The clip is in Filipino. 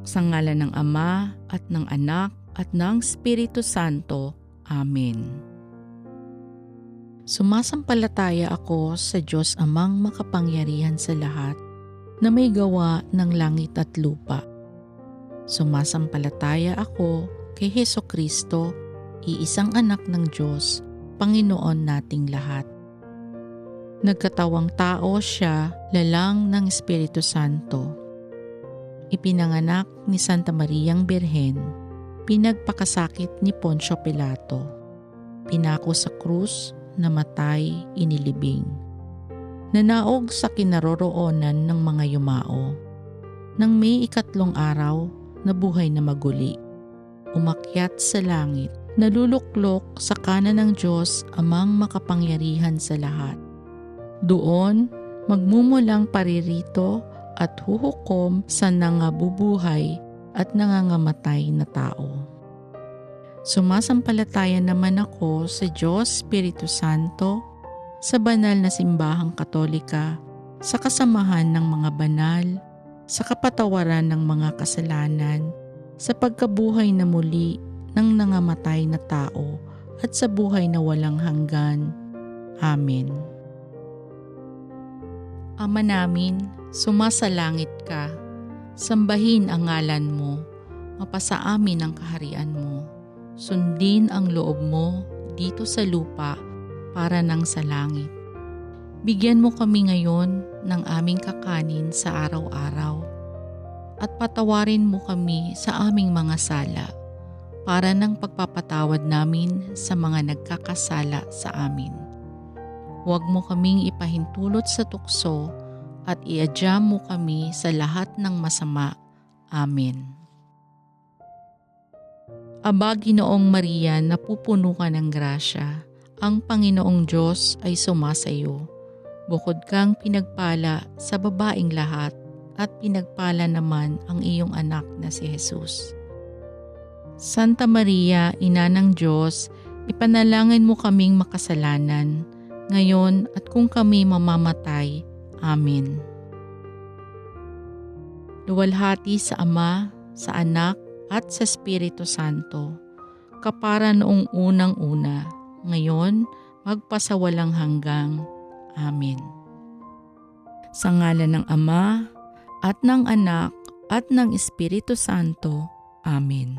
Sa ngalan ng Ama at ng Anak at ng Espiritu Santo. Amen. Sumasampalataya ako sa Diyos Amang makapangyarihan sa lahat na may gawa ng langit at lupa. Sumasampalataya ako kay Hesukristo, iisang anak ng Diyos, Panginoon nating lahat. Nagkatawang tao siya, lalang ng Espiritu Santo. Ipinanganak ni Santa Mariang Birhen, pinagpakasakit ni Poncio Pilato, pinako sa krus, namatay, inilibing. Nanaog sa kinaroroonan ng mga yumao. Nang may 3 araw, nabuhay na maguli. Umakyat sa langit, naluluklok sa kanan ng Diyos Amang makapangyarihan sa lahat. Doon, magmumulang paririto at huhukom sa nangabubuhay at nangangamatay na tao. Sumasampalataya naman ako sa Diyos Espiritu Santo, sa banal na simbahang Katolika, sa kasamahan ng mga banal, sa kapatawaran ng mga kasalanan, sa pagkabuhay na muli ng nangamatay na tao, at sa buhay na walang hanggan. Amen. Ama namin, sumasalangit ka, sambahin ang ngalan mo, mapasa amin ang kaharian mo. Sundin ang loob mo dito sa lupa para nang sa langit. Bigyan mo kami ngayon ng aming kakanin sa araw-araw at patawarin mo kami sa aming mga sala para nang pagpapatawad namin sa mga nagkakasala sa amin. Huwag mo kaming ipahintulot sa tukso at iadya mo kami sa lahat ng masama. Amen. Aba, Ginoong Maria, napupuno ka ng grasya, ang Panginoong Diyos ay sumasayo. Bukod kang pinagpala sa babaeng lahat at pinagpala naman ang iyong anak na si Jesus. Santa Maria, Ina ng Diyos, ipanalangin mo kaming makasalanan, ngayon at kung kami mamamatay. Amen. Luwalhati sa Ama, sa Anak, at sa Espiritu Santo, kapara noong unang-una, ngayon, magpasawalang hanggang. Amen. Sa ngalan ng Ama, at ng Anak, at ng Espiritu Santo. Amen.